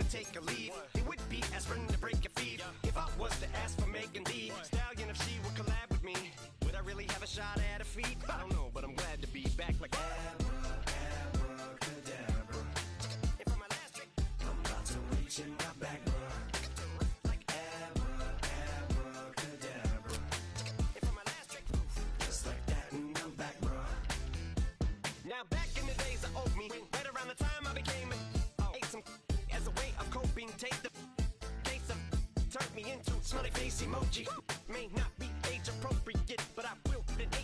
take a lead. It would be aspirin to break your feet. If I was to ask for Megan Thee Stallion, if she would collab with me, would I really have a shot at a feat? I don't know, but I'm glad to be back like abracadabra. And for my last trick, I'm about to reach in my back, bruh. Like abracadabra. And for my last trick, just like that, and I'm back, bruh. Now back in the days I owed me, right around the time I became ate some as a way of coping. Take the case of turned me into smiley face emoji. May not be age appropriate, but I will fit an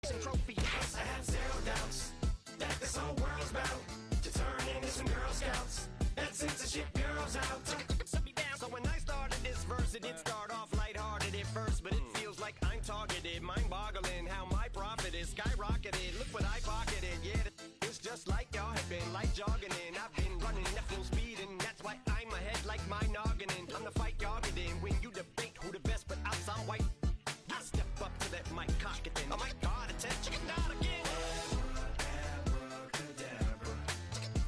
8 trophy. Yes, I have zero doubts that this whole world's about to turn into some Girl Scouts. That censorship girls out. Shut me down. So when I started this verse, it did start off lighthearted at first, but it feels like I'm targeted. Mind-boggling how my profit is skyrocketed. Look what I pocketed. Yeah, it's just like y'all have been like jogging in. I've been running at full speed, and that's why I'm ahead like my noggin. I'm the fight y'all get in when you debate who the best, but I'm some white. I step up to that mic, cock it then. Oh my God, attention, not again. Abracadabra.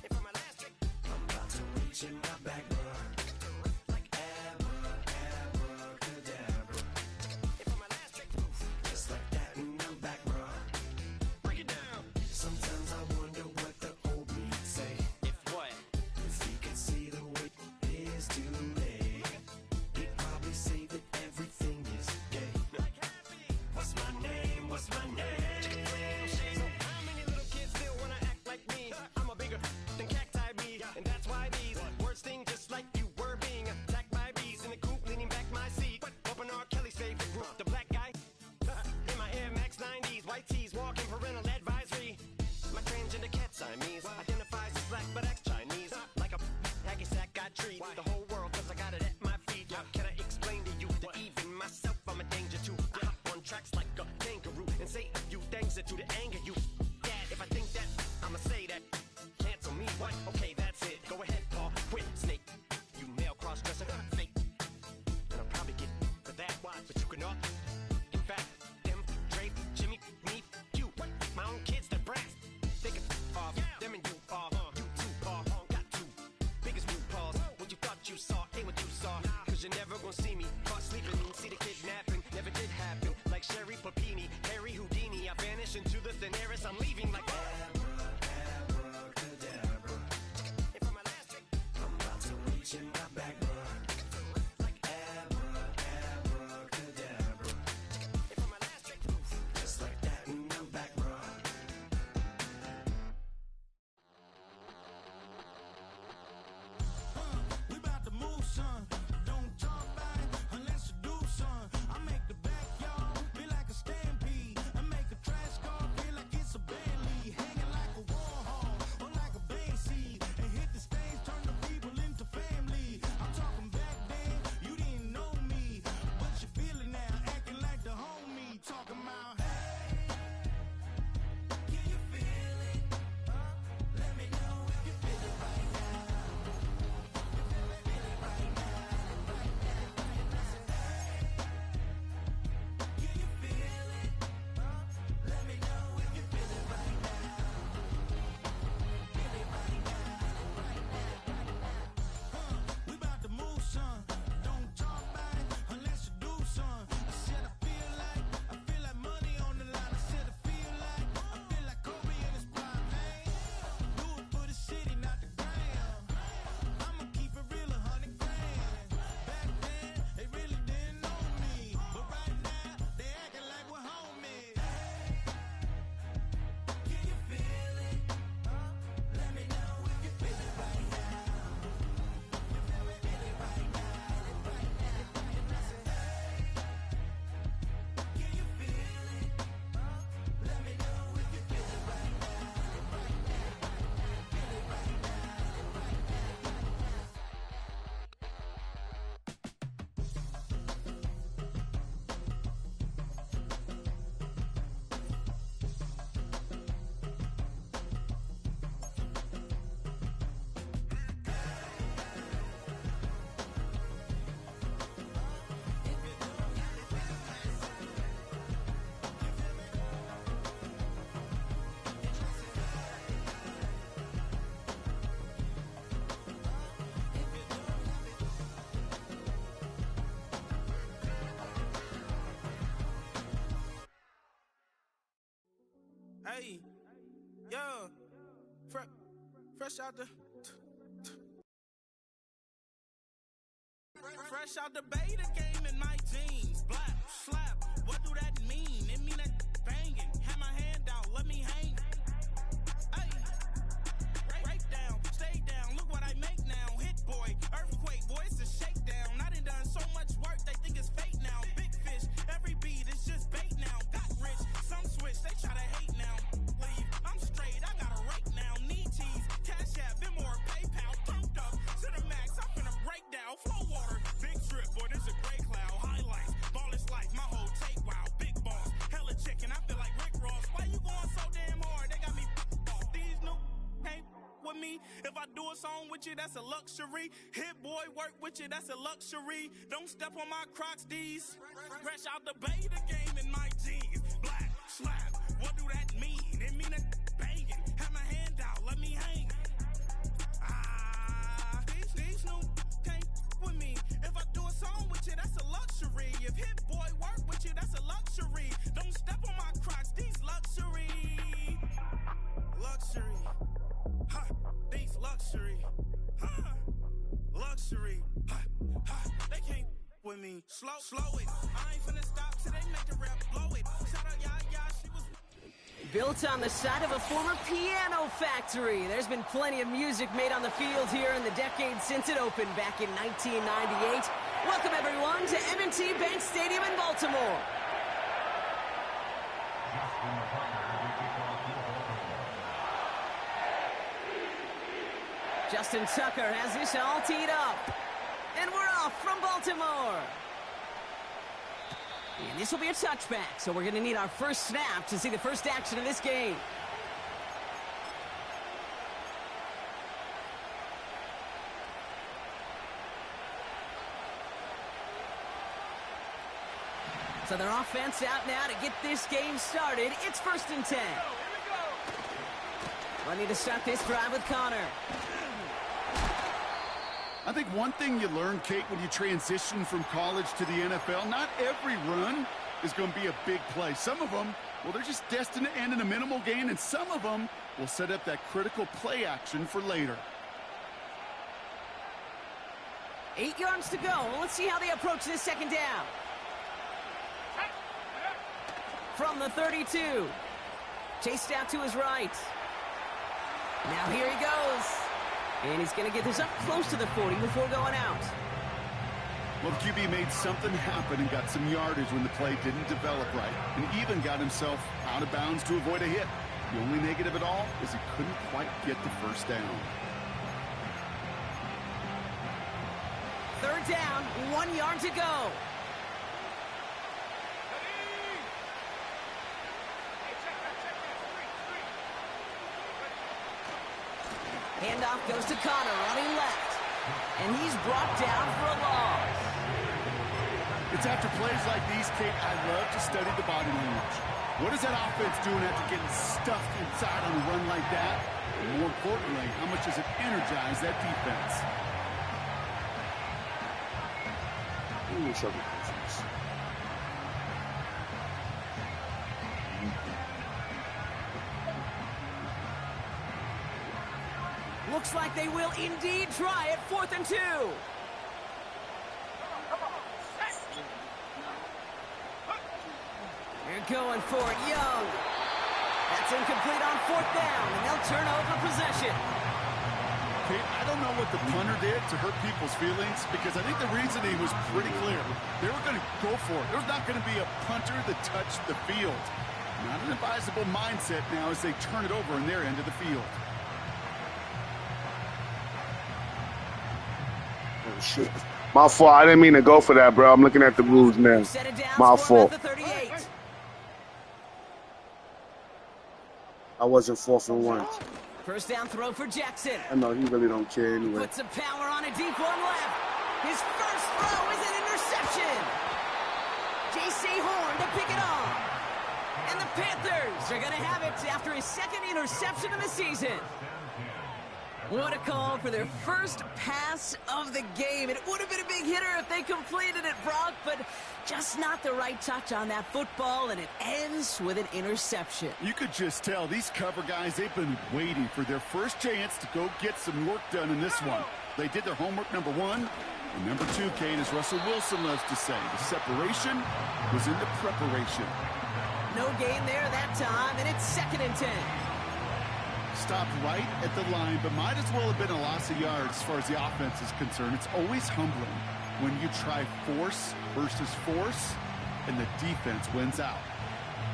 And for my last trick, I'm about to reach in my back, bruh. Like abracadabra. And for my last trick, just like that, and I'm back, bruh. Break it down. Sometimes I wonder what the old me say. If what? If he could see the way it is today. Hey, yeah, fresh out the beta game in my jeans. Black, slap, what do that mean? It mean that banging. Have my hand out, let me hang. Hey, break down, stay down, look what I make now. Hit boy, earthquake, boy, it's a shakedown. I done so much work, they think it's fake now. Big fish, every beat is just bait now. Got rich, some switch, they try to hate now. Leave, I'm straight, I got a rake now. Need cheese, cash app, been more PayPal. Pumped up to the max, I'm finna break down. Flow water, big trip, boy, this a gray cloud. Highlights, ball is life, my whole take, wow. Big boss, hella chicken, I feel like Rick Ross. Why you going so damn hard? They got me off. These new can't with me. If I do a song with you, that's a luxury. Hit boy, work with you, that's a luxury. Don't step on my Crocs, these. Fresh out the beta game in my jeans. Black, slap, what do that mean? It mean a banging. Have my hand out, let me hang. These new can't with me. If I do a song with you, that's a luxury. If hit boy, work with you, that's a luxury. Don't step on my Crocs, these luxury. Luxury. Ha, these luxury. Ha, luxury. Ha, ha, they can't with me. Slow it. I ain't finna stop till they make the rap blow it. Shout out, yeah, she was Built on the side of a former piano factory, there's been plenty of music made on the field here in the decade since it opened back in 1998. Welcome, everyone, to M&T Bank Stadium in Baltimore. Justin Tucker has this all teed up. And we're off from Baltimore. And this will be a touchback, so we're going to need our first snap to see the first action of this game. So their offense out now to get this game started. It's 1st and 10. Ready to start this drive with Connor. I think one thing you learn, Kate, when you transition from college to the NFL, not every run is going to be a big play. Some of them, well, they're just destined to end in a minimal gain, and some of them will set up that critical play action for later. 8 yards to go. Let's see how they approach this second down. From the 32. Chased out to his right. Now here he goes. And he's going to get this up close to the 40 before going out. Well, the QB made something happen and got some yardage when the play didn't develop right, and even got himself out of bounds to avoid a hit. The only negative at all is he couldn't quite get the first down. 3rd down, 1 yard to go. Handoff goes to Connor, running left. And he's brought down for a loss. It's after plays like these, Kate, I love to study the body language. What is that offense doing after getting stuffed inside on a run like that? And more importantly, how much does it energize that defense? Looks like they will indeed try it. 4th and 2. They're going for it. Young. That's incomplete on 4th down, and they'll turn over possession. Kate, I don't know what the punter did to hurt people's feelings, because I think the reasoning was pretty clear. They were going to go for it. There's not going to be a punter that touched the field. Not an advisable mindset now as they turn it over in their end of the field. Oh, shit. My fault. I didn't mean to go for that, bro. I'm looking at the rules now. My fault. I wasn't 4th and 1. First down throw for Jackson. I know he really don't care anyway. Put some power on a deep one left. His first throw is an interception. J.C. Horn to pick it off. And the Panthers are going to have it after his 2nd interception of the season. What a call for their first pass of the game. It would have been a big hitter if they completed it, Brock, but just not the right touch on that football, and it ends with an interception. You could just tell these cover guys, they've been waiting for their first chance to go get some work done in this one. They did their homework, number one. And number two, Kate, as Russell Wilson loves to say, the separation was in the preparation. No gain there that time, and it's 2nd and 10. Stopped right at the line, but might as well have been a loss of yards as far as the offense is concerned. It's always humbling when you try force versus force, and the defense wins out.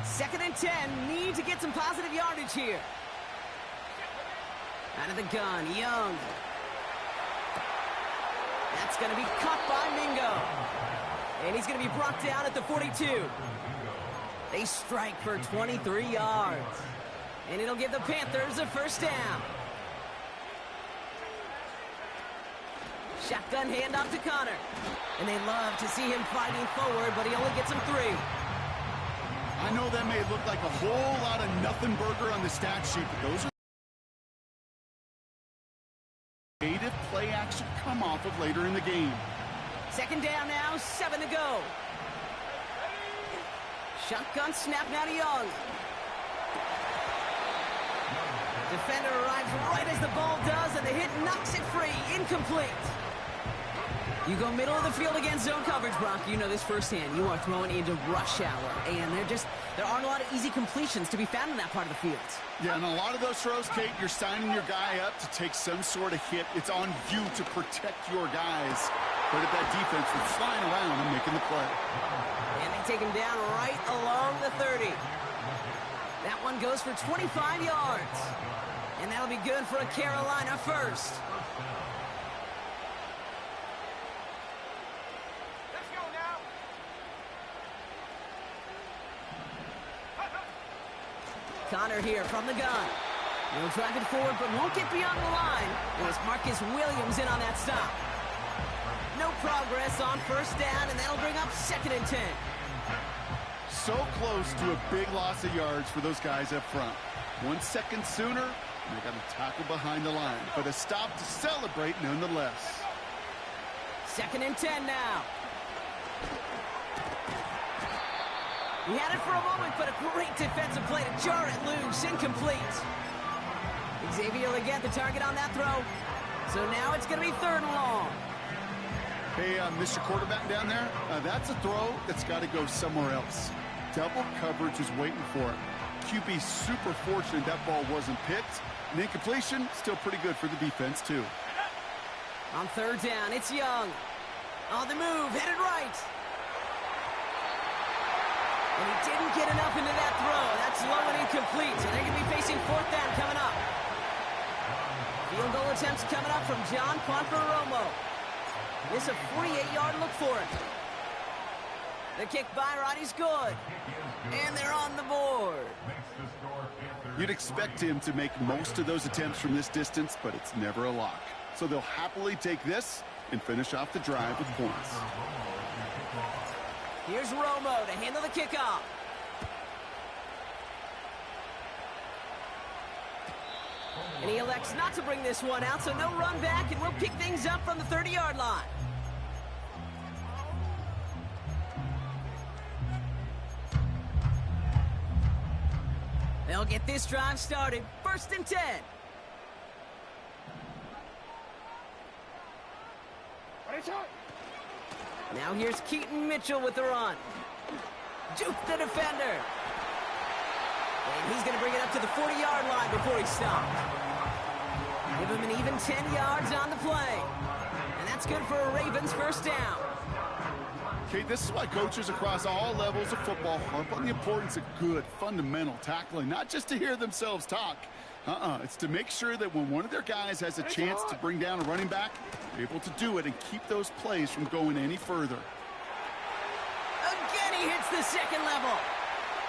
2nd and 10, need to get some positive yardage here. Out of the gun, Young. That's going to be caught by Mingo. And he's going to be brought down at the 42. They strike for 23 yards. And it'll give the Panthers a first down. Shotgun handoff to Connor. And they love to see him fighting forward, but he only gets him 3. I know that may look like a whole lot of nothing burger on the stat sheet, but those are creative play action come off of later in the game. 2nd down now, 7 to go. Shotgun snap now to Young. Defender arrives right as the ball does, and the hit knocks it free. Incomplete. You go middle of the field against zone coverage, Brock. You know this firsthand. You are throwing into rush hour, and there aren't a lot of easy completions to be found in that part of the field. Yeah, and a lot of those throws, Kate, you're signing your guy up to take some sort of hit. It's on you to protect your guys. But if that defense was flying around and making the play. And they take him down right along the 30. That one goes for 25 yards. And that'll be good for a Carolina first. Let's go now. Connor here from the gun. He'll drive it forward, but won't get beyond the line. It was Marcus Williams in on that stop. No progress on first down, and that'll bring up 2nd and 10. So close to a big loss of yards for those guys up front. 1 second sooner, and they got a tackle behind the line. But a stop to celebrate nonetheless. 2nd and 10 now. He had it for a moment, but a great defensive play to jar it loose. Incomplete. Xavier Legette the target on that throw. So now it's going to be 3rd and long. Hey, Mr. Quarterback down there, that's a throw that's got to go somewhere else. Double coverage is waiting for it. QB super fortunate that ball wasn't picked. And incompletion, still pretty good for the defense, too. On 3rd down, it's Young. On the move, headed right. And he didn't get enough into that throw. That's low and incomplete. So they're going to be facing 4th down coming up. Field goal attempts coming up from John Ponferomo. This a 48-yard look for it. The kick by Roddy's good. And they're on the board. You'd expect him to make most of those attempts from this distance, but it's never a lock. So they'll happily take this and finish off the drive with points. Here's Romo to handle the kickoff. And he elects not to bring this one out, so no run back, and we'll pick things up from the 30-yard line. They'll get this drive started. 1st and 10. Now here's Keaton Mitchell with the run. Juke the defender. And he's going to bring it up to the 40-yard line before he stopped. Give him an even 10 yards on the play. And that's good for a Ravens first down. Okay, this is why coaches across all levels of football harp on the importance of good, fundamental tackling, not just to hear themselves talk. It's to make sure that when one of their guys has a chance to bring down a running back, they're able to do it and keep those plays from going any further. Again, he hits the 2nd level.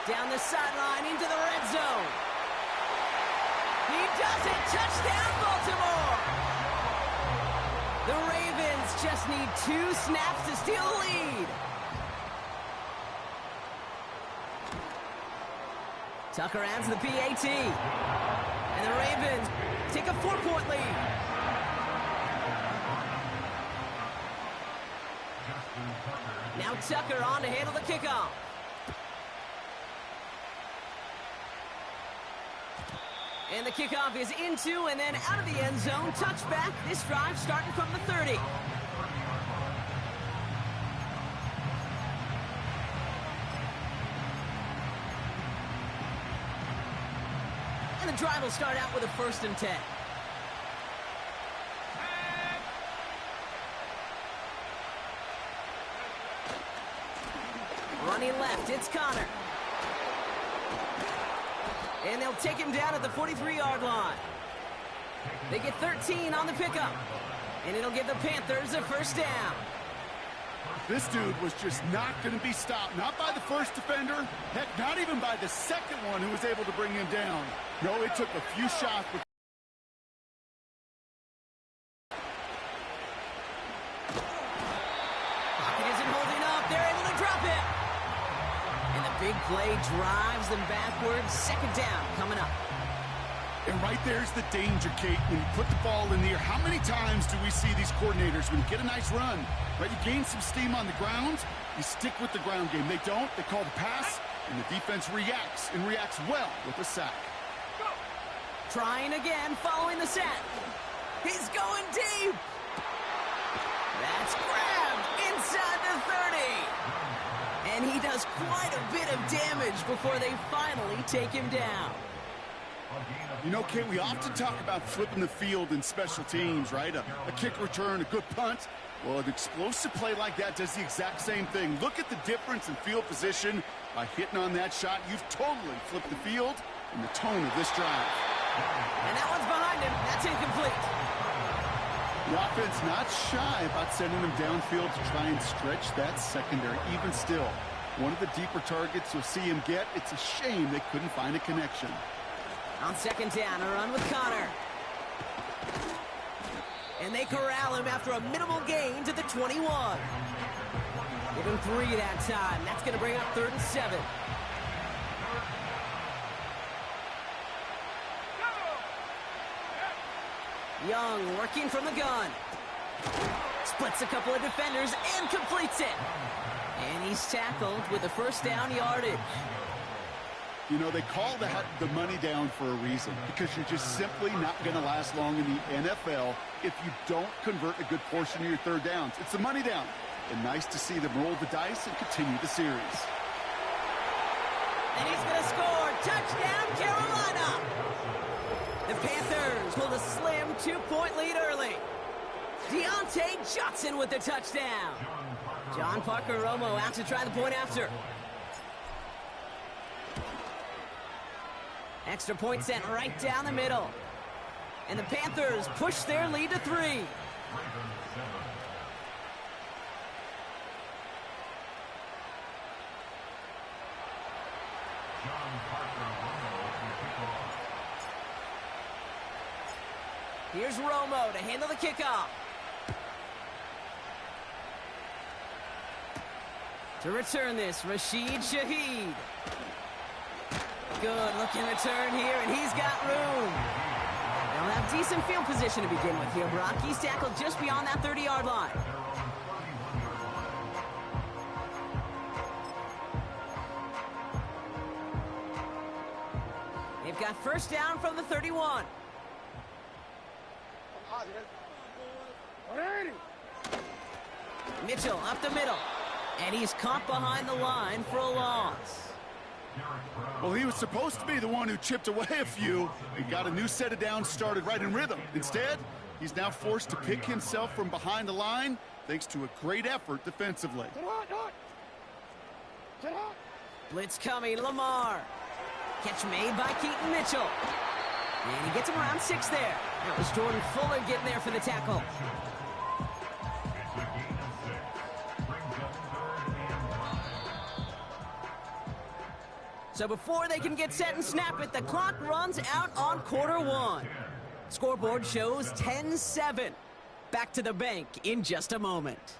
Down the sideline into the red zone. He does it. Touchdown, Baltimore. The Ravens just need 2 snaps to steal the lead. Tucker adds the PAT. And the Ravens take a 4-point lead. Now Tucker on to handle the kickoff. And the kickoff is into and then out of the end zone. Touchback. This drive starting from the 30. And the drive will start out with a 1st and 10. Running left, it's Connor. And they'll take him down at the 43-yard line. They get 13 on the pickup. And it'll give the Panthers a 1st down. This dude was just not going to be stopped. Not by the first defender. Heck, not even by the second one who was able to bring him down. No, it took a few shots. Pocket isn't holding up. They're able to drop it. And the big play drives them backwards. 2nd down coming up. And right there's the danger, Kate. When you put the ball in the air, how many times do we see these coordinators, when you get a nice run, right, you gain some steam on the ground, you stick with the ground game. They don't. They call the pass, and the defense reacts, and reacts well with a sack. Trying again, following the sack. He's going deep. That's grabbed inside the 30. And he does quite a bit of damage before they finally take him down. You know, Kate, we often talk about flipping the field in special teams, right? A kick return, a good punt. Well, an explosive play like that does the exact same thing. Look at the difference in field position. By hitting on that shot, you've totally flipped the field and the tone of this drive. And that one's behind him. That's incomplete. The offense not shy about sending him downfield to try and stretch that secondary. Even still, one of the deeper targets you'll see him get. It's a shame they couldn't find a connection. On 2nd down, a run with Connor. And they corral him after a minimal gain to the 21. Give him 3 that time. That's going to bring up 3rd and 7. Young working from the gun. Splits a couple of defenders and completes it. And he's tackled with a 1st down yardage. You know, they call that the money down for a reason, because you're just simply not going to last long in the NFL if you don't convert a good portion of your 3rd downs. It's the money down. And nice to see them roll the dice and continue the series. And he's going to score. Touchdown, Carolina. The Panthers hold a slim 2-point lead early. Deontay Johnson with the touchdown. John Parker Romo out to try the point after. Extra point sent right down the middle. And the Panthers push their lead to 3. Here's Romo to handle the kickoff. To return this, Rashid Shaheed. Good looking return here, and he's got room. They'll have decent field position to begin with here, Brock. He's tackled just beyond that 30-yard line. They've got 1st down from the 31. Mitchell up the middle, and he's caught behind the line for a loss. Well, he was supposed to be the one who chipped away a few and got a new set of downs started right in rhythm. Instead, he's now forced to pick himself from behind the line thanks to a great effort defensively. Blitz coming, Lamar. Catch made by Keaton Mitchell. And he gets him around 6 there. That was Jordan Fuller getting there for the tackle. So before they can get set and snap it, the clock runs out on Q1. Scoreboard shows 10-7. Back to the bank in just a moment.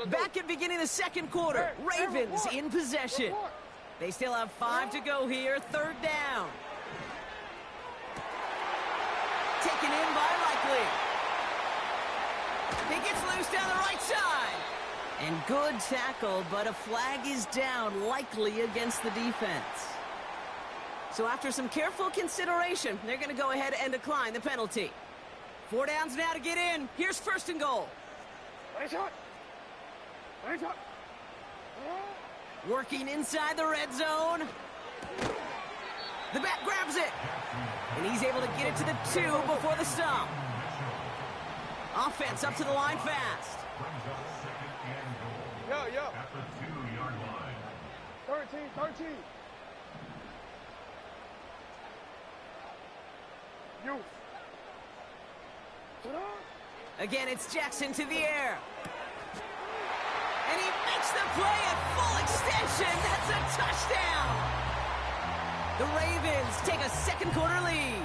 Back at beginning of the second quarter, Ravens in possession. They still have 5 to go here, third down. Taken in by Likely. He gets loose down the right side. And good tackle, but a flag is down, likely against the defense. So after some careful consideration, they're going to go ahead and decline the penalty. 4 downs now to get in. Here's first and goal. Working inside the red zone. The back grabs it. And he's able to get it to the 2 before the stop. Offense up to the line fast. Yo. At the 2-yard line. 13. Youth. Again, it's Jackson to the air. And he makes the play at full extension. That's a touchdown. The Ravens take a second quarter lead.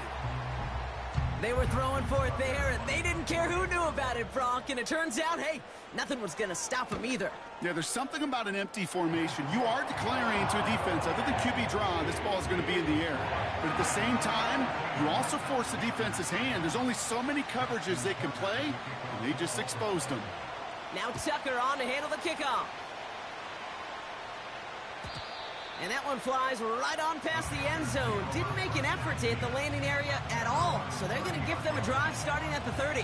They were throwing for it there, and they didn't care who knew about it, Brock. And it turns out, hey, nothing was going to stop them either. Yeah, there's something about an empty formation. You are declaring to a defense, other than QB draw, this ball is going to be in the air. But at the same time, you also force the defense's hand. There's only so many coverages they can play, and they just exposed them. Now Tucker on to handle the kickoff. And that one flies right on past the end zone. Didn't make an effort to hit the landing area at all. So they're going to give them a drive starting at the 30.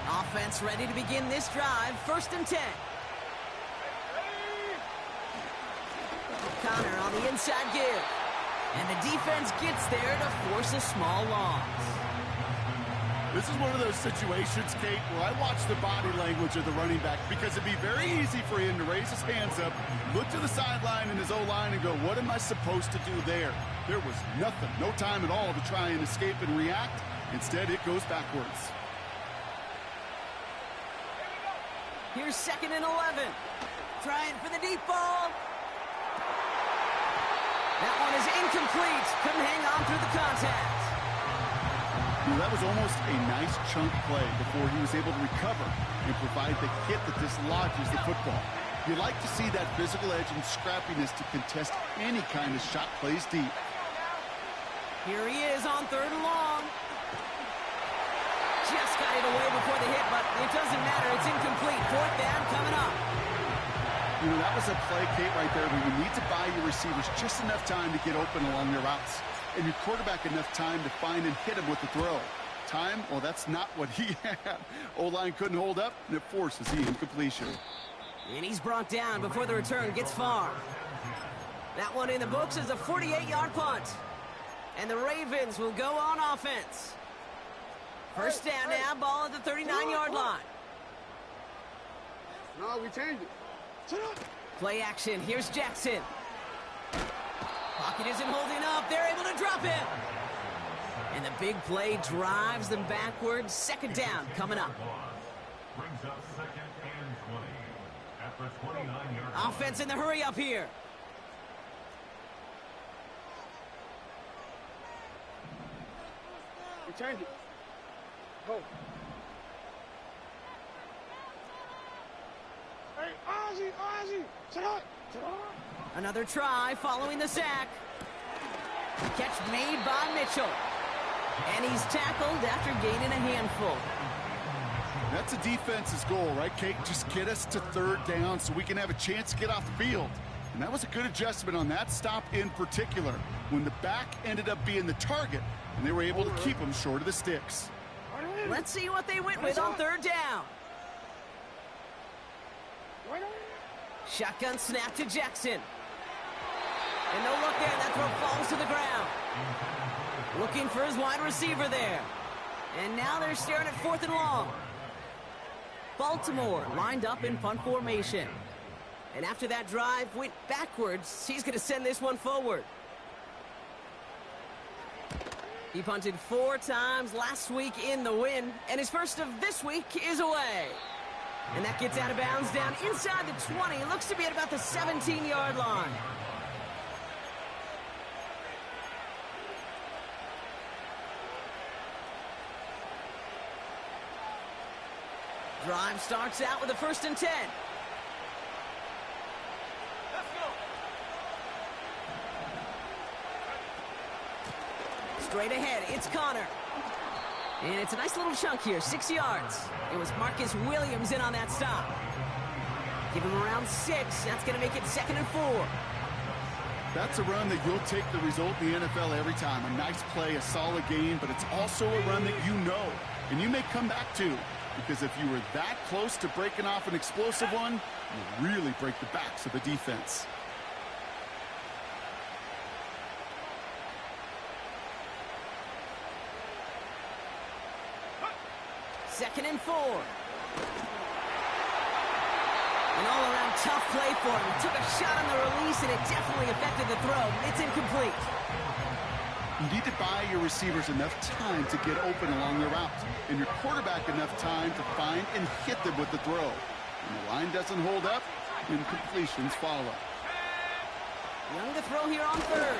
Offense ready to begin this drive. First and 10. Connor on the inside give. And the defense gets there to force a small loss. This is one of those situations, Kate, where I watch the body language of the running back because it'd be very easy for him to raise his hands up, look to the sideline in his O-line and go, what am I supposed to do there? There was nothing, no time at all to try and escape and react. Instead, it goes backwards. Here's second and 11. Trying for the deep ball. That one is incomplete. Couldn't hang on through the contact. Well, that was almost a nice chunk play before he was able to recover and provide the hit that dislodges the football. You like to see that physical edge and scrappiness to contest any kind of shot plays deep. Here he is on third and long. Just got it away before the hit, but it doesn't matter. It's incomplete. Fourth down coming up. You know, that was a play, Kate, right there where you need to buy your receivers just enough time to get open along their routes. And your quarterback enough time to find and hit him with the throw. Time? Well, that's not what he had. O-line couldn't hold up, and it forces the incompletion. And he's brought down before the return gets far. That one in the books is a 48-yard punt. And the Ravens will go on offense. First down now, ball at the 39-yard line. No, we changed it. Play action. Here's Jackson. Pocket isn't holding up. They're able to drop it. And the big play drives them backwards. Second down coming up. Brings up second and 20 at the 29-yard. Offense in the hurry up here. We changed it. Go. Hey, Ozzy. Sit up. Another try following the sack. Catch made by Mitchell. And he's tackled after gaining a handful. That's a defense's goal, right, Kate? Just get us to third down so we can have a chance to get off the field. And that was a good adjustment on that stop in particular, when the back ended up being the target, and they were able to keep him short of the sticks. Let's see what they went with on third down. Shotgun snap to Jackson. And no look there. That throw falls to the ground. Looking for his wide receiver there. And now they're staring at fourth and long. Baltimore lined up in punt formation. And after that drive went backwards, he's going to send this one forward. He punted 4 times last week in the win, and his first of this week is away. And that gets out of bounds down inside the 20. It looks to be at about the 17-yard line. Drive starts out with a 1st and 10. Straight ahead, it's Connor. And it's a nice little chunk here, 6 yards. It was Marcus Williams in on that stop. Give him around 6. That's going to make it 2nd and 4. That's a run that you'll take the result in the NFL every time. A nice play, a solid game, but it's also a run that you know and you may come back to. Because if you were that close to breaking off an explosive one, you really break the backs of the defense. Second and 4. An all-around tough play for him. Took a shot on the release, and it definitely affected the throw. It's incomplete. You need to buy your receivers enough time to get open along their route, and your quarterback enough time to find and hit them with the throw. When the line doesn't hold up, incompletions follow. Young to throw here on 3rd.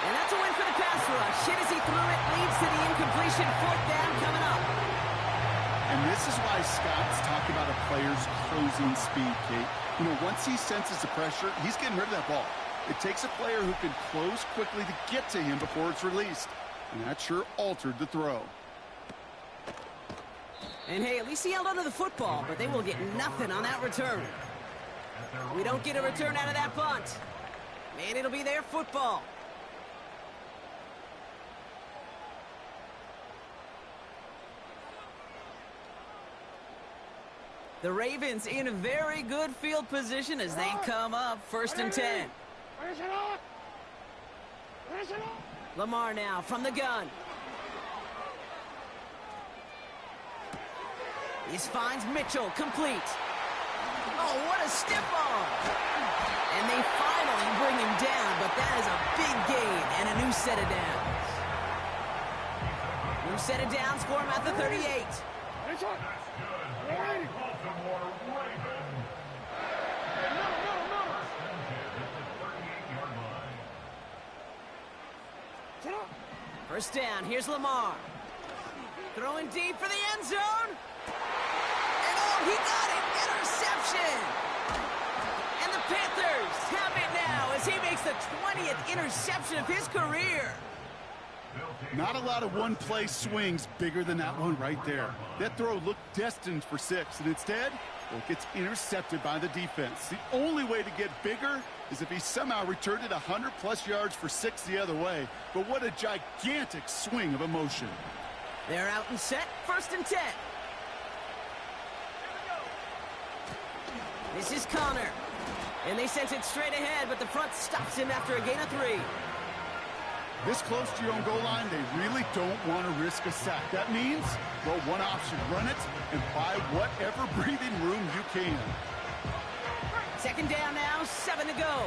And that's a win for the pass rush. Hit as he threw it, leads to the incompletion. 4th down coming up. And this is why scouts talk about a player's closing speed, Kate. You know, once he senses the pressure, he's getting rid of that ball. It takes a player who can close quickly to get to him before it's released. And that sure altered the throw. And hey, at least he held onto the football, but they will get nothing on that return. We don't get a return out of that punt. And it'll be their football. The Ravens in a very good field position as they come up 1st and 10. Lamar now from the gun. He finds Mitchell, complete. Oh, what a stiff arm. And they finally bring him down, but that is a big gain and a new set of downs. New set of downs for him at the 38. First down, here's Lamar. Throwing deep for the end zone. And oh, he got it! Interception! And the Panthers have it now as he makes the 20th interception of his career. Not a lot of one-play swings bigger than that one right there. That throw looked destined for 6, and instead, well, it gets intercepted by the defense. The only way to get bigger is if he somehow returned it 100-plus yards for 6 the other way. But what a gigantic swing of emotion. They're out and set, 1st and 10. This is Connor. And they sent it straight ahead, but the front stops him after a gain of 3. This close to your own goal line, they really don't want to risk a sack. That means, well, one option, run it and buy whatever breathing room you can. 2nd down now, 7 to go.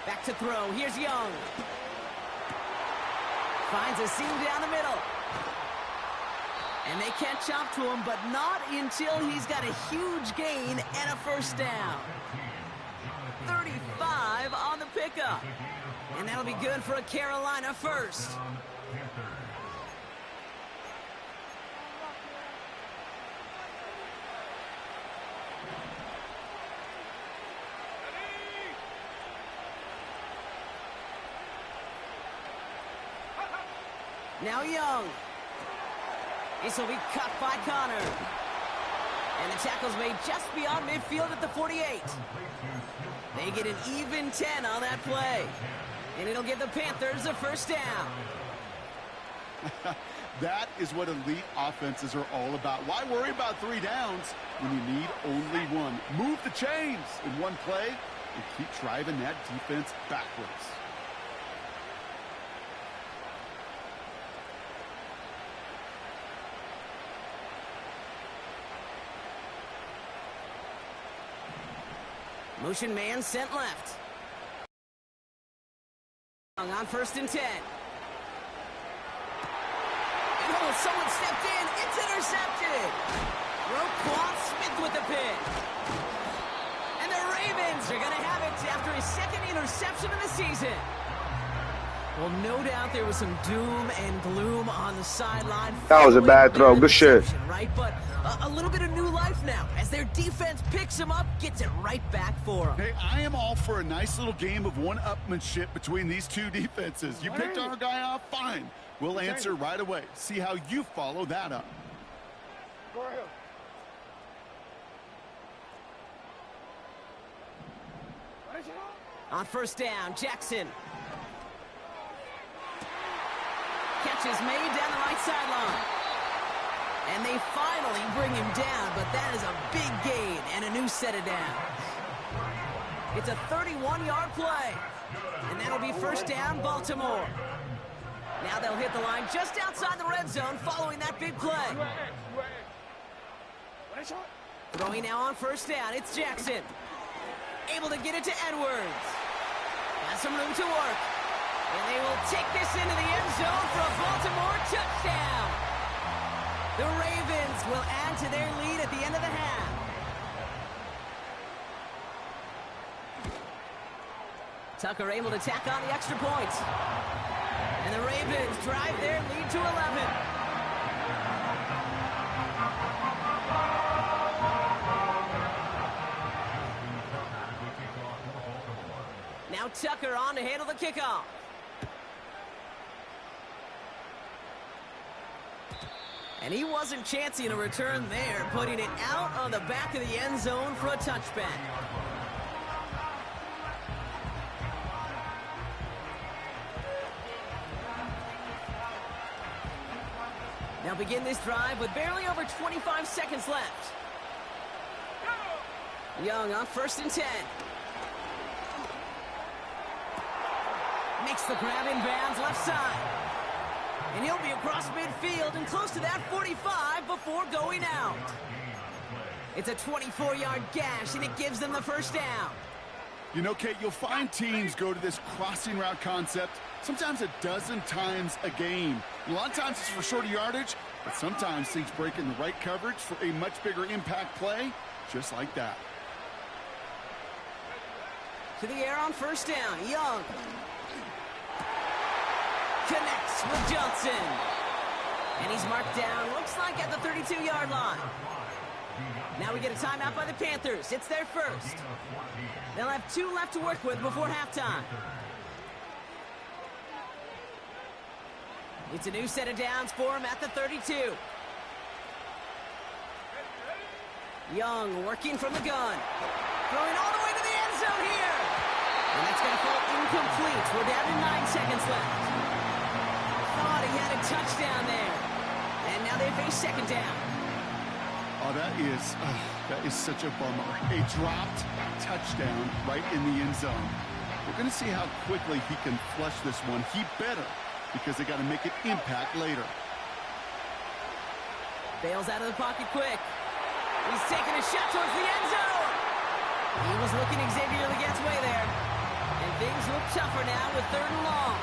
Back to throw, here's Young. Finds a seam down the middle. And they catch up to him, but not until he's got a huge gain and a 1st down. 35 on the pickup. And that'll be good for a Carolina 1st. Now Young. This will be cut by Connor. And the tackle's made just beyond midfield at the 48. They get an even 10 on that play. And it'll give the Panthers a 1st down. That is what elite offenses are all about. Why worry about 3 downs when you need only 1? Move the chains in one play and keep driving that defense backwards. Motion man sent left. On 1st and 10. And oh, someone stepped in. It's intercepted. Roquan Smith with the pick. And the Ravens are going to have it after his 2nd interception of the season. Well, no doubt there was some doom and gloom on the sideline. That was a bad throw. Good shit. Right, but a little bit of new life now as their defense picks him up, gets it right back for him. Hey, I am all for a nice little game of one-upmanship between these two defenses. You picked our guy off, fine. We'll answer right away. See how you follow that up. On first down, Jackson. Catch is made down the right sideline. And they finally bring him down, but that is a big gain and a new set of downs. It's a 31-yard play. And that'll be first down, Baltimore. Now they'll hit the line just outside the red zone following that big play. Throwing now on first down, it's Jackson. Able to get it to Edwards. Has some room to work. And they will take this into the end zone for a Baltimore touchdown. The Ravens will add to their lead at the end of the half. Tucker able to tack on the extra point. And the Ravens drive their lead to 11. Now Tucker on to handle the kickoff. And he wasn't chancing a return there, putting it out on the back of the end zone for a touchback. Now begin this drive with barely over 25 seconds left. Young on first and 10. Makes the grab in bounds left side. And he'll be across midfield and close to that 45 before going out. It's a 24-yard gash, and it gives them the first down. You know, Kate, you'll find teams go to this crossing route concept sometimes a dozen times a game. A lot of times it's for shorter yardage, but sometimes things break in the right coverage for a much bigger impact play, just like that. To the air on first down, Young. Connects with Johnson. And he's marked down, looks like at the 32-yard line. Now we get a timeout by the Panthers. It's their first. They'll have 2 left to work with before halftime. It's a new set of downs for him at the 32. Young working from the gun. Throwing all the way to the end zone here. And that's going to fall incomplete. We're down to 9 seconds left. Thought he had a touchdown there. And now they face second down. Oh, that is such a bummer. A dropped touchdown right in the end zone. We're going to see how quickly he can flush this one. He better, because they got to make an impact later. Bails out of the pocket quick. He's taking a shot towards the end zone. He was looking Xavier Leggett's way there. And things look tougher now with 3rd and long.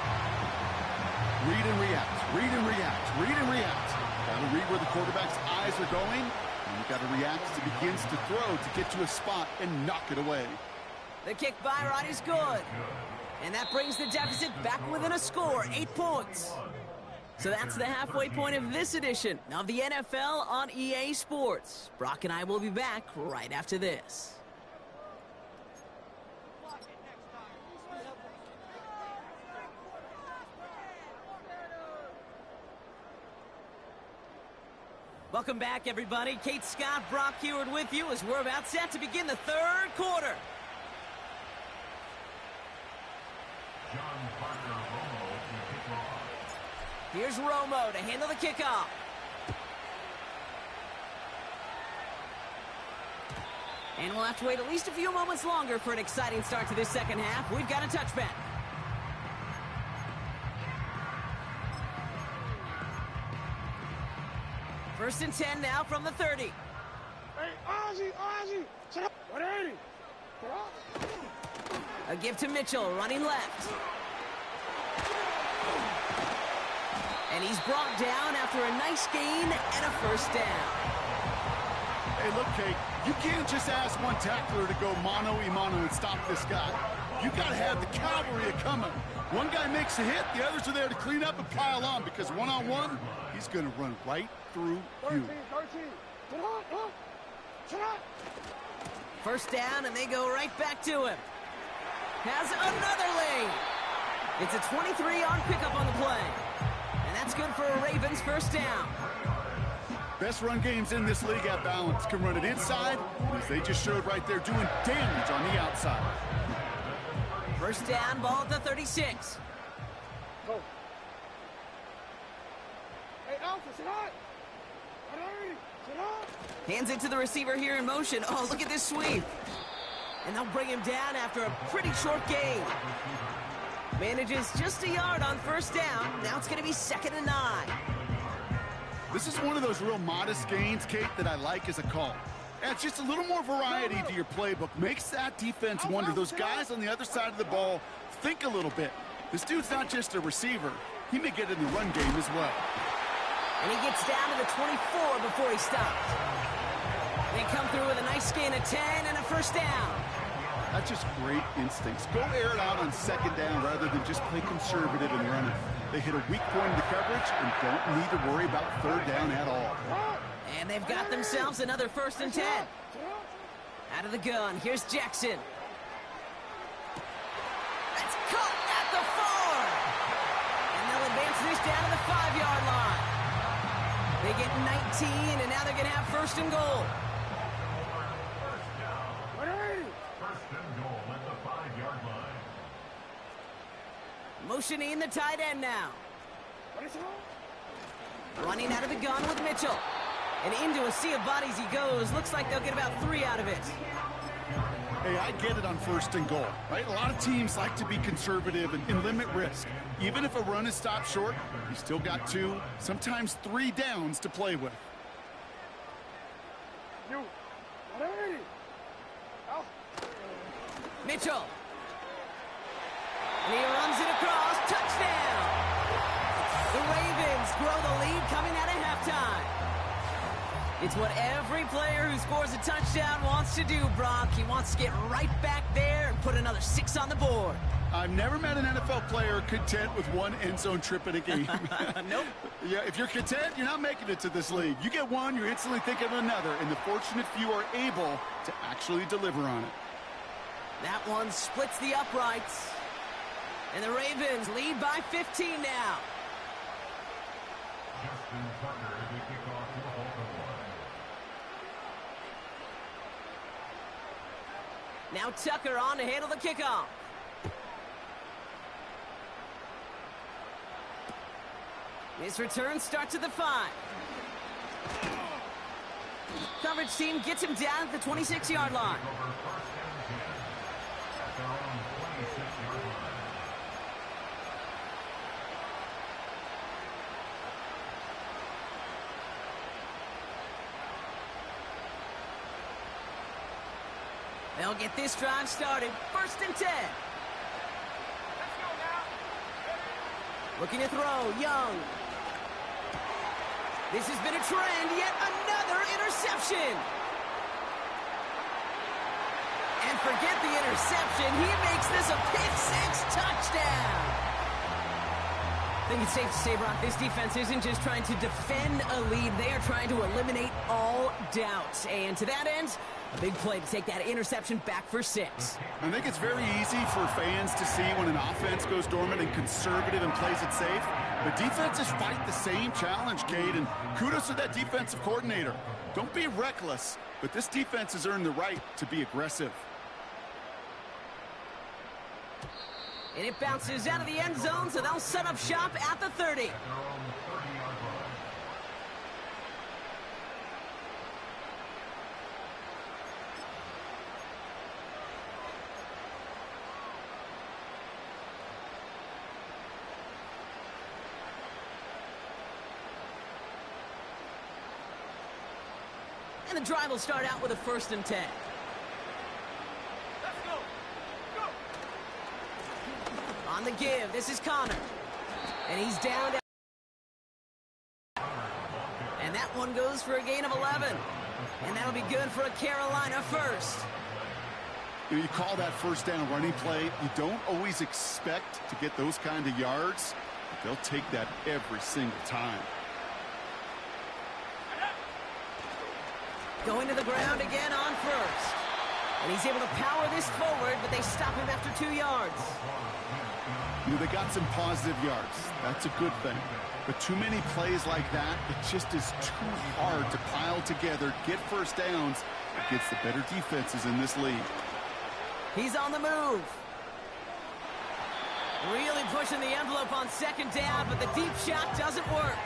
Read and react, read and react, read and react. Got to read where the quarterback's eyes are going, and you got to react as he begins to throw to get to a spot and knock it away. The kick by Roddy's good. And that brings the deficit back within a score, 8 points. So that's the halfway point of this edition of the NFL on EA Sports. Brock and I will be back right after this. Welcome back, everybody. Kate Scott, Brock Heward with you as we're about set to begin the 3rd quarter. Here's Romo to handle the kickoff. And we'll have to wait at least a few moments longer for an exciting start to this second half. We've got a touchback. First and 10 now from the 30. Hey, Ozzy, shut up. 180. A give to Mitchell, running left. And he's brought down after a nice gain and a first down. Hey, look, Kate, you can't just ask one tackler to go mano-a-mano and stop this guy. You got to have the cavalry coming. One guy makes a hit, the others are there to clean up and pile on, because one-on-one, he's going to run right through you. 13. Shut up. First down, and they go right back to him. Has another lane. It's a 23-yard pickup on the play. And that's good for a Ravens first down. Best run games in this league at balance. Can run it inside, and as they just showed right there, doing damage on the outside. First down, ball at the 36. Go. Hey, Alpha, sit up. Sit up. Hands it to the receiver here in motion. Oh, look at this sweep. And they'll bring him down after a pretty short gain. Manages just a yard on first down. Now it's going to be 2nd and 9. This is one of those real modest gains, Kate, that I like as a call. Adds just a little more variety to your playbook. Makes that defense wonder. Those guys on the other side of the ball think a little bit. This dude's not just a receiver. He may get in the run game as well. And he gets down to the 24 before he stops. They come through with a nice gain of 10 and a first down. That's just great instincts. Go air it out on 2nd down rather than just play conservative and run it. They hit a weak point in the coverage and don't need to worry about 3rd down at all. And they've got themselves another 1st and 10. Out of the gun, here's Jackson. That's caught at the 4. And they'll advance this down to the 5-yard line. They get 19, and now they're going to have 1st and goal. First and goal at the 5-yard line. Motioning the tight end now. Running out of the gun with Mitchell. And into a sea of bodies he goes. Looks like they'll get about 3 out of it. Hey, I get it on 1st and goal, right? A lot of teams like to be conservative and limit risk. Even if a run is stopped short, you still got 2, sometimes 3 downs to play with. Mitchell. And he runs it across. Touchdown! The Ravens grow the lead coming out of halftime. It's what every player who scores a touchdown wants to do, Brock. He wants to get right back there and put another 6 on the board. I've never met an NFL player content with 1 end zone trip in a game. Nope. Yeah, if you're content, you're not making it to this league. You get 1, you're instantly thinking of another, and the fortunate few are able to actually deliver on it. That one splits the uprights. And the Ravens lead by 15 now. Justin Tucker to kick off the Holcomb line. Now Tucker on to handle the kickoff. His return starts at the 5. Coverage team gets him down at the 26-yard line. They'll get this drive started. 1st and 10. Looking to throw, Young. This has been a trend, yet another interception. And forget the interception, he makes this a pick-6 touchdown. I think it's safe to say, Brock, this defense isn't just trying to defend a lead, they are trying to eliminate all doubt. And to that end, a big play to take that interception back for 6. I think it's very easy for fans to see when an offense goes dormant and conservative and plays it safe. But defenses fight the same challenge, Cade, and kudos to that defensive coordinator. Don't be reckless, but this defense has earned the right to be aggressive. And it bounces out of the end zone, so they'll set up shop at the 30. And the drive will start out with a 1st and 10. Let's go. On the give, this is Connor. And he's down. And that one goes for a gain of 11. And that'll be good for a Carolina 1st. You call that first down running play. You don't always expect to get those kind of yards. But they'll take that every single time. Going to the ground again on first. And he's able to power this forward, but they stop him after 2 yards. They got some positive yards. That's a good thing. But too many plays like that, it just is too hard to pile together, get first downs against the better defenses in this league. He's on the move. Really pushing the envelope on second down, but the deep shot doesn't work.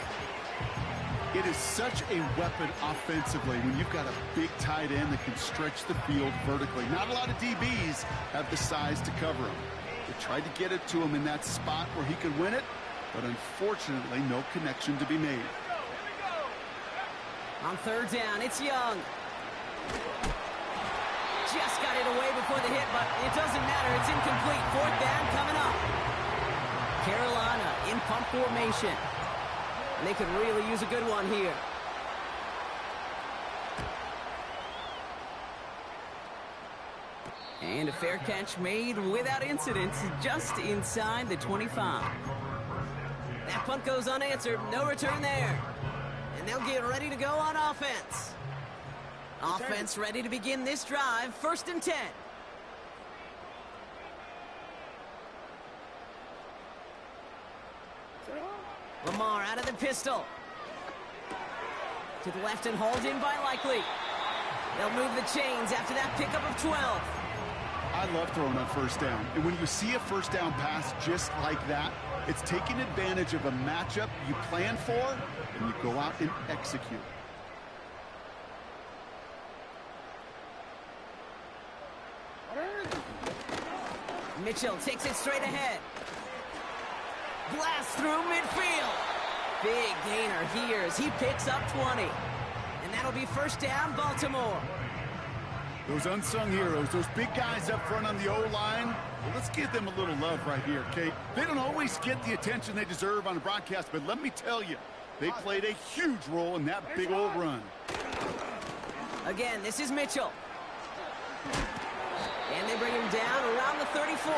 It is such a weapon offensively when you've got a big tight end that can stretch the field vertically. Not a lot of DBs have the size to cover him. They tried to get it to him in that spot where he could win it, but unfortunately, no connection to be made. On third down, it's Young. Just got it away before the hit, but it doesn't matter. It's incomplete. Fourth down coming up. Carolina in pump formation. And they could really use a good one here. And a fair catch made without incident, just inside the 25. That punt goes unanswered. No return there. And they'll get ready to go on offense. Offense ready to begin this drive. 1st and 10. Lamar out of the pistol. To the left and hauled in by Likely. They'll move the chains after that pickup of 12. I love throwing on first down. And when you see a first down pass just like that, it's taking advantage of a matchup you plan for, and you go out and execute. Mitchell takes it straight ahead. Blast through midfield. Big gainer here as he picks up 20. And that'll be 1st down, Baltimore. Those unsung heroes, those big guys up front on the O-line, well, let's give them a little love right here, Kate. They don't always get the attention they deserve on the broadcast, but let me tell you, they played a huge role in that big old run. Again, this is Mitchell. And they bring him down around the 34.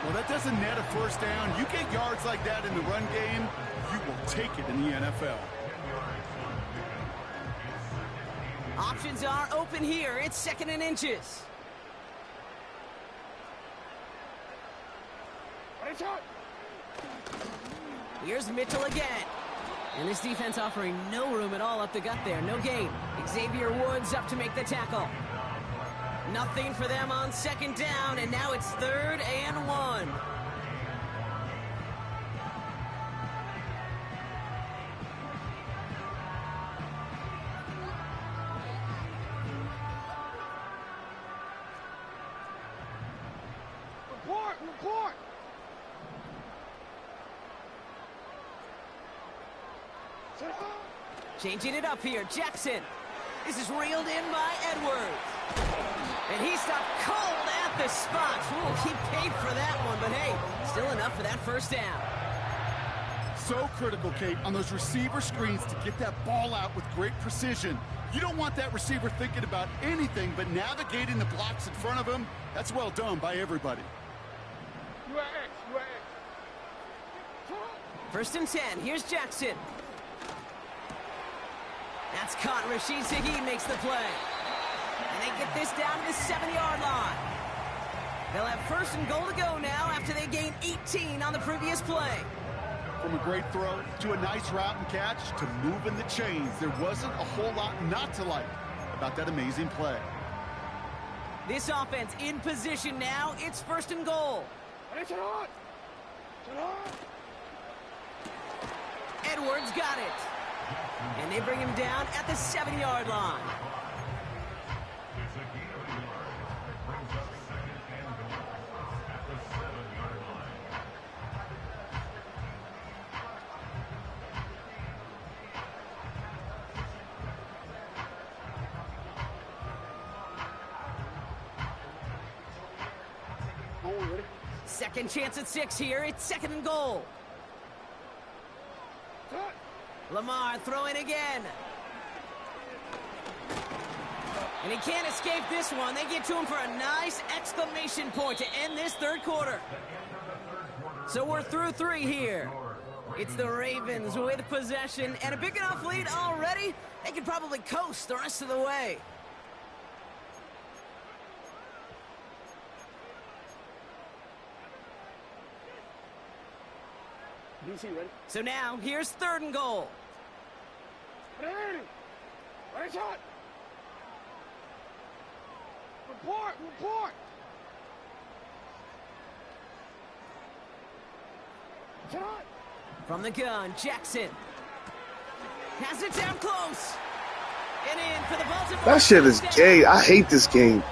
Well, that doesn't net a first down. You get yards like that in the run game, you will take it in the NFL. Options are open here. It's 2nd and inches. Here's Mitchell again. And this defense offering no room at all up the gut there. No gain. Xavier Woods up to make the tackle. Nothing for them on 2nd down, and now it's 3rd and 1. Report! Changing it up here, Jackson. This is reeled in by Edwards. And he stopped cold at the spot. Ooh, he paid for that one, but hey, still enough for that 1st down. So critical, Kate, on those receiver screens to get that ball out with great precision. You don't want that receiver thinking about anything but navigating the blocks in front of him. That's well done by everybody. You are X. 1st and 10. Here's Jackson. That's caught. Rashid Shaheed makes the play. And they get this down to the 7-yard line. They'll have 1st and goal to go now after they gain 18 on the previous play. From a great throw to a nice route and catch to moving the chains, there wasn't a whole lot not to like about that amazing play. This offense in position now. It's 1st and goal. Edwards got it. And they bring him down at the 7-yard line. Second chance at 6 here. It's 2nd and goal. Lamar throwing again. And he can't escape this one. They get to him for a nice exclamation point to end this third quarter. So we're through 3 here. It's the Ravens with possession and a big enough lead already. They could probably coast the rest of the way. DC, ready? So now, here's 3rd and goal. Ready? Ready, shot. Report, report. Shot. From the gun, Jackson. Has it down close. And in for the Baltimore. That shit is gay. I hate this game.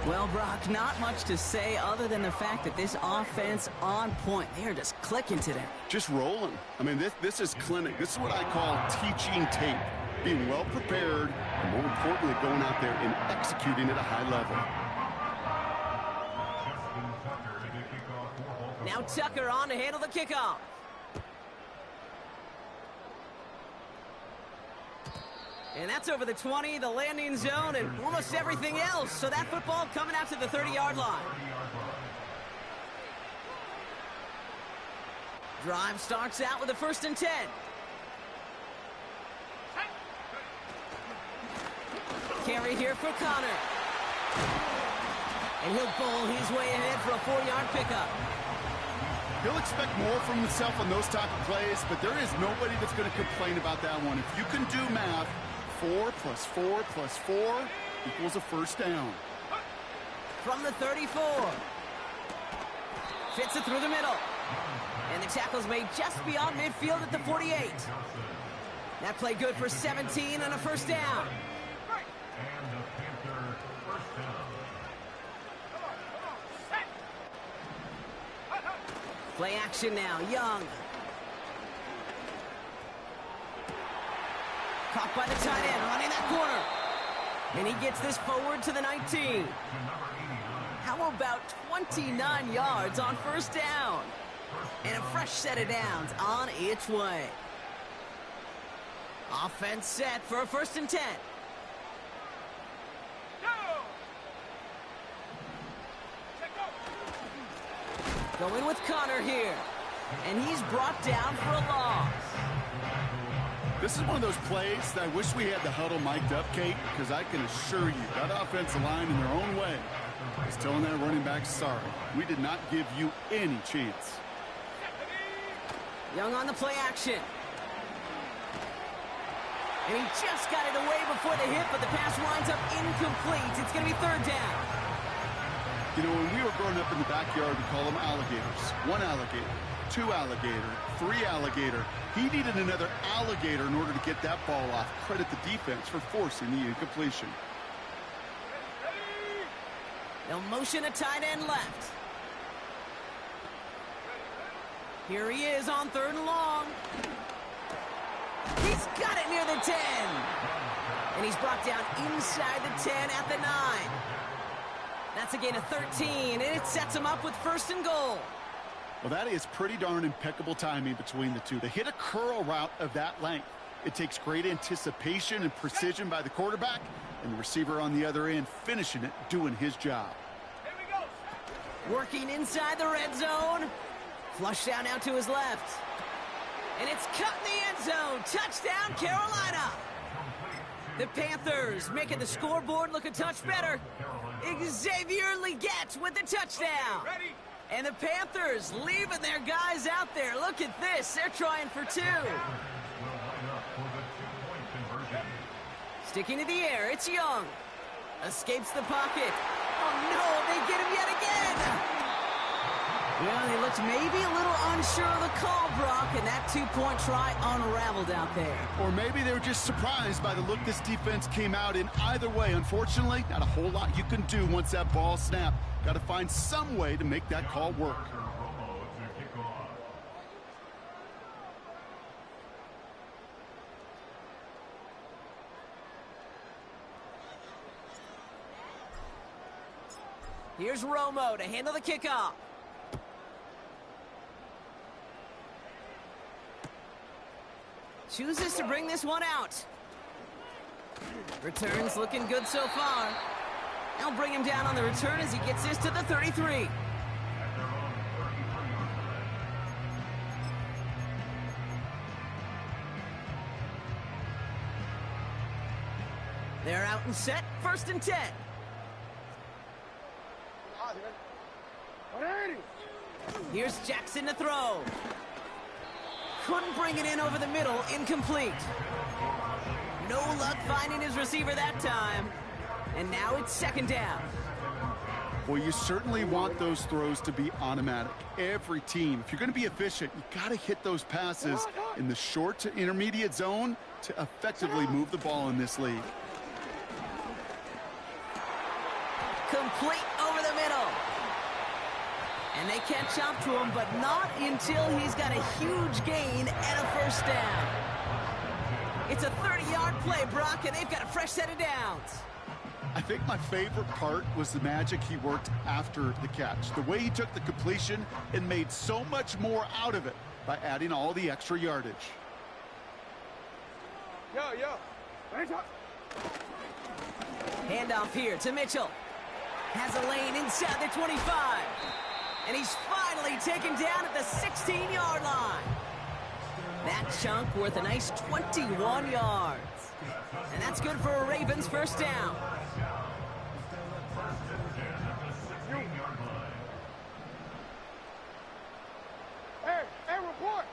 Well, Brock, not much to say other than the fact that this offense on point. They are just clicking today. Just rolling. I mean, this is clinic. This is what I call teaching tape. Being well prepared, and more importantly, going out there and executing at a high level. Now Tucker on to handle the kickoff. And that's over the 20, the landing zone, and almost everything else. So that football coming out to the 30-yard line. Drive starts out with a 1st and 10. Carry here for Connor. And he'll bowl his way ahead for a 4-yard pickup. He'll expect more from himself on those type of plays, but there is nobody that's going to complain about that one. If you can do math, 4 plus 4 plus 4 equals a 1st down. From the 34. Fits it through the middle. And the tackle's made just beyond midfield at the 48. That play good for 17 and a 1st down. And the Panther first down. Play action now, Young. Caught by the tight end, running that corner. And he gets this forward to the 19. How about 29 yards on 1st down? And a fresh set of downs on its way. Offense set for a 1st and 10. Going with Connor here. And he's brought down for a loss. This is one of those plays that I wish we had the huddle mic'd up, Kate, because I can assure you that offensive line in their own way is telling that running back, sorry, we did not give you any chance. Young on the play action. And he just got it away before the hit, but the pass winds up incomplete. It's going to be 3rd down. You know, when we were growing up in the backyard, we call them alligators. 1 alligator, 2 alligator, 3 alligator. He needed another alligator in order to get that ball off. Credit the defense for forcing the incompletion. They'll motion a tight end left. Here he is on 3rd and long. He's got it near the 10. And he's brought down inside the 10 at the 9. That's a gain of 13, and it sets him up with 1st and goal. Well, that is pretty darn impeccable timing between the two. To hit a curl route of that length, it takes great anticipation and precision by the quarterback, and the receiver on the other end finishing it, doing his job. Working inside the red zone. Flush down now to his left. And it's cut in the end zone. Touchdown, Carolina. The Panthers making the scoreboard look a touch better. Xavier Legette with the touchdown. And the Panthers leaving their guys out there. Look at this. They're trying for 2. Sticking to the air. It's Young. Escapes the pocket. Oh, no. They get him yet again. Well, he looked maybe a little unsure of the call, Brock, and that 2-point try unraveled out there. Or maybe they were just surprised by the look this defense came out in. Either way, unfortunately, not a whole lot you can do once that ball snapped. Got to find some way to make that call work. Here's Romo to handle the kickoff. Chooses to bring this one out. Returns looking good so far. They'll bring him down on the return as he gets this to the 33. They're out and set, 1st and 10. Here's Jackson to throw. Couldn't bring it in over the middle, incomplete. No luck finding his receiver that time. And now it's 2nd down. Well, you certainly want those throws to be automatic. Every team, if you're going to be efficient, you got to hit those passes in the short to intermediate zone to effectively move the ball in this league. Complete over the middle. And they catch up to him, but not until he's got a huge gain and a 1st down. It's a 30-yard play, Brock, and they've got a fresh set of downs. I think my favorite part was the magic he worked after the catch. The way he took the completion and made so much more out of it by adding all the extra yardage. Handoff here to Mitchell. Has a lane inside the 25. And he's finally taken down at the 16-yard line. That chunk worth a nice 21 yards. And that's good for a Ravens 1st down. Hey, report.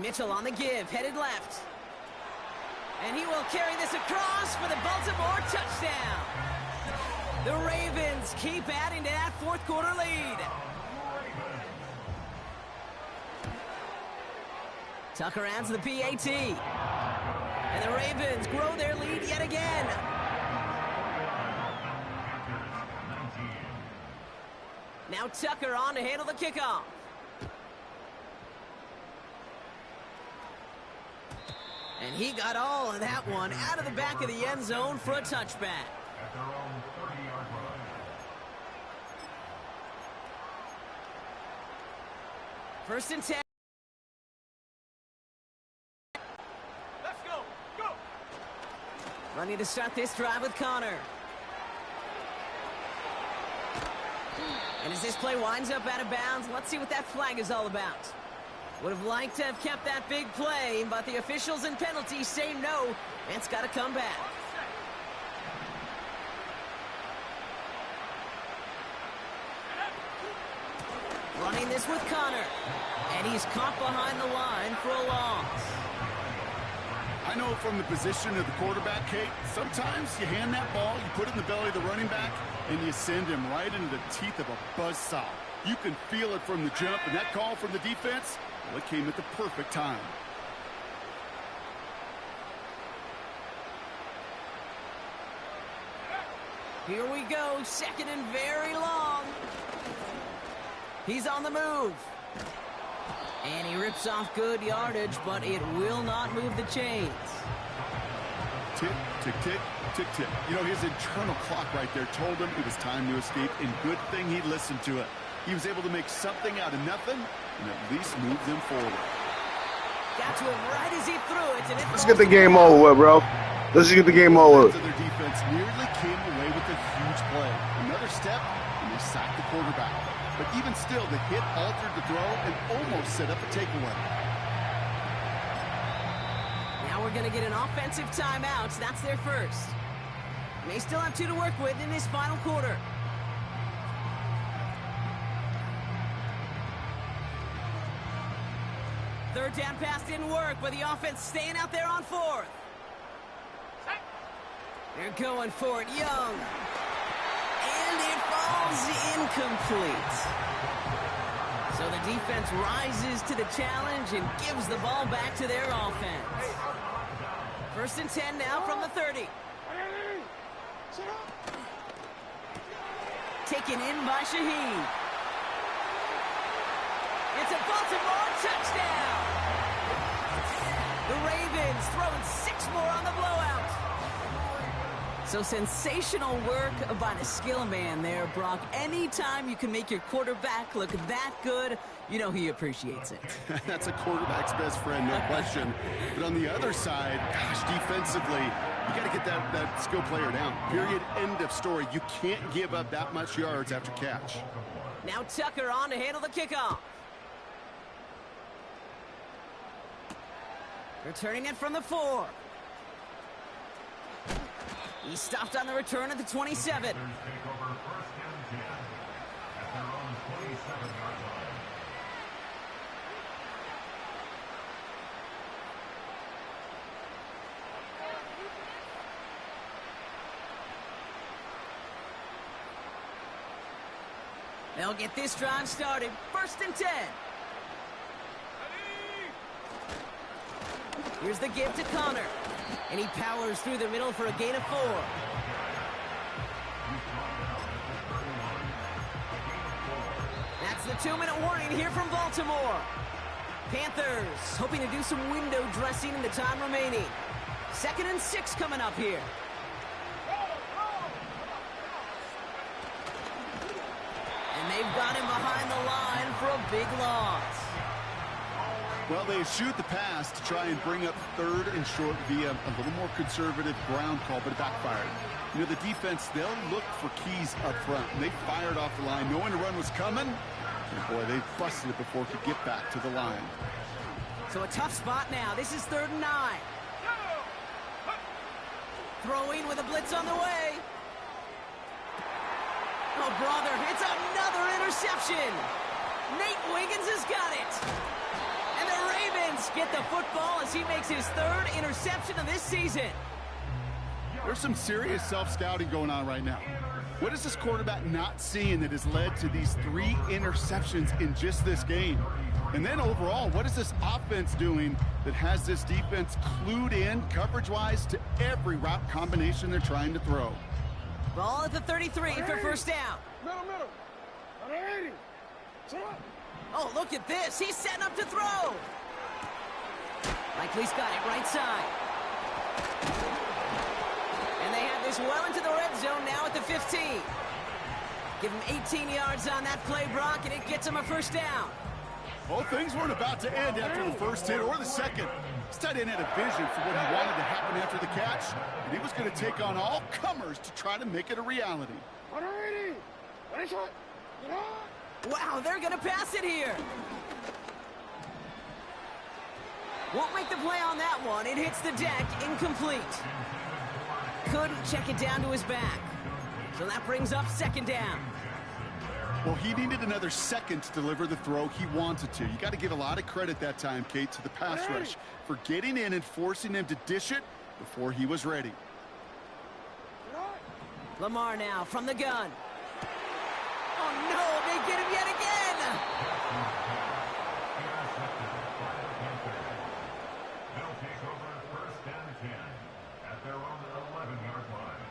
Mitchell on the give, headed left. And he will carry this across for the Baltimore touchdown. The Ravens keep adding to that 4th quarter lead. Tucker adds the PAT. And the Ravens grow their lead yet again. Now Tucker on to handle the kickoff. And he got all of that one out of the back of the end zone for a touchback. At their own 30-yard line. 1st and 10. Let's go. Go. Running to start this drive with Connor. And as this play winds up out of bounds, let's see what that flag is all about. Would have liked to have kept that big play, but the officials and penalties say no. It's got to come back. Running this with Connor. And he's caught behind the line for a loss. I know from the position of the quarterback, Kate, sometimes you hand that ball, you put it in the belly of the running back, and you send him right into the teeth of a buzzsaw. You can feel it from the jump, and that call from the defense, well, it came at the perfect time. Here we go, 2nd and very long. He's on the move. And he rips off good yardage, but it will not move the chains. Tick, tick, tick, tick, tick. You know, his internal clock right there told him it was time to escape, and good thing he listened to it. He was able to make something out of nothing and at least move them forward. Got to him right as he threw it. And Let's get the game over with, bro. Let's just get the game over with. Their defense nearly came away with a huge play. Another step, and they sacked the quarterback. But even still, the hit altered the throw and almost set up a takeaway. Now we're going to get an offensive timeout. That's their first. And they still have 2 to work with in this final quarter. Third down pass didn't work, but the offense staying out there on 4th. They're going for it, Young. And it falls incomplete. So the defense rises to the challenge and gives the ball back to their offense. 1st and 10 now from the 30. Taken in by Shaheed. It's a Baltimore touchdown. The Ravens throwing 6 more on the blowout. So sensational work by the skill man there, Brock. Anytime you can make your quarterback look that good, you know he appreciates it. That's a quarterback's best friend, no question. But on the other side, gosh, defensively, you got to get that skill player down. Period, end of story. You can't give up that much yards after catch. Now Tucker on to handle the kickoff. Returning it from the 4. He stopped on the return at the 27. They'll get this drive started. 1st and 10. Here's the give to Connor. And he powers through the middle for a gain of 4. That's the 2-minute warning here from Baltimore. Panthers hoping to do some window dressing in the time remaining. 2nd and 6 coming up here. And they've got him behind the line for a big loss. Well, they shoot the pass to try and bring up 3rd and short via a little more conservative ground call, but it backfired. You know, the defense, they'll look for keys up front. And they fired off the line, knowing the run was coming. And boy, they busted it before it could get back to the line. So a tough spot now. This is 3rd and 9. Throwing with a blitz on the way. Oh, brother, it's another interception. Nate Wiggins has got it. And the Ravens get the football as he makes his 3rd interception of this season. There's some serious self-scouting going on right now. What is this quarterback not seeing that has led to these 3 interceptions in just this game? And then overall, what is this offense doing that has this defense clued in coverage-wise to every route combination they're trying to throw? Ball at the 33 for 1st down. Middle. 180. Oh, look at this. He's setting up to throw. Likely's got it right side. And they have this well into the red zone now at the 15. Give him 18 yards on that play, Brock, and it gets him a 1st down. Well, things weren't about to end after the 1st hit or the 2nd. This tight end had a vision for what he wanted to happen after the catch, and he was going to take on all comers to try to make it a reality. 180. Ready, shot. Get on. Wow, they're going to pass it here. Won't make the play on that one. It hits the deck, incomplete. Couldn't check it down to his back. So that brings up 2nd down. Well, he needed another 2nd to deliver the throw he wanted to. You got to give a lot of credit that time, Kate, to the pass rush for getting in and forcing him to dish it before he was ready. Lamar now from the gun. Oh, no, they get him yet again. They'll take over 1st and 10 at their own 11-yard line.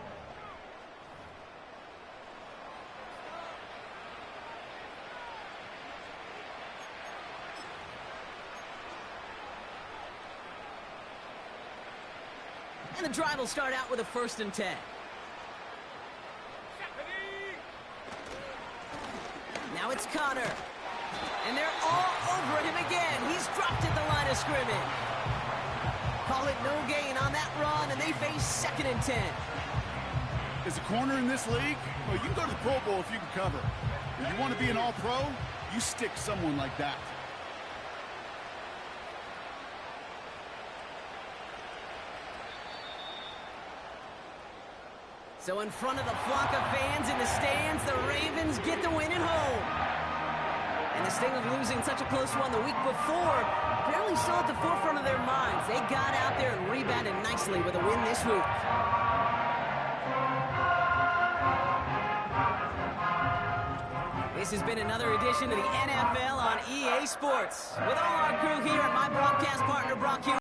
And the drive will start out with a 1st and 10. Now it's Connor. And they're all over him again. He's dropped at the line of scrimmage. Call it no gain on that run, and they face 2nd and 10. As a corner in this league, well, you can go to the Pro Bowl if you can cover. If you want to be an all-pro, you stick someone like that. So in front of the flock of fans in the stands, the Ravens get the win at home. And the sting of losing such a close one the week before, apparently still at the forefront of their minds. They got out there and rebounded nicely with a win this week. This has been another edition of the NFL on EA Sports. With all our crew here and my broadcast partner, Brock Hughes.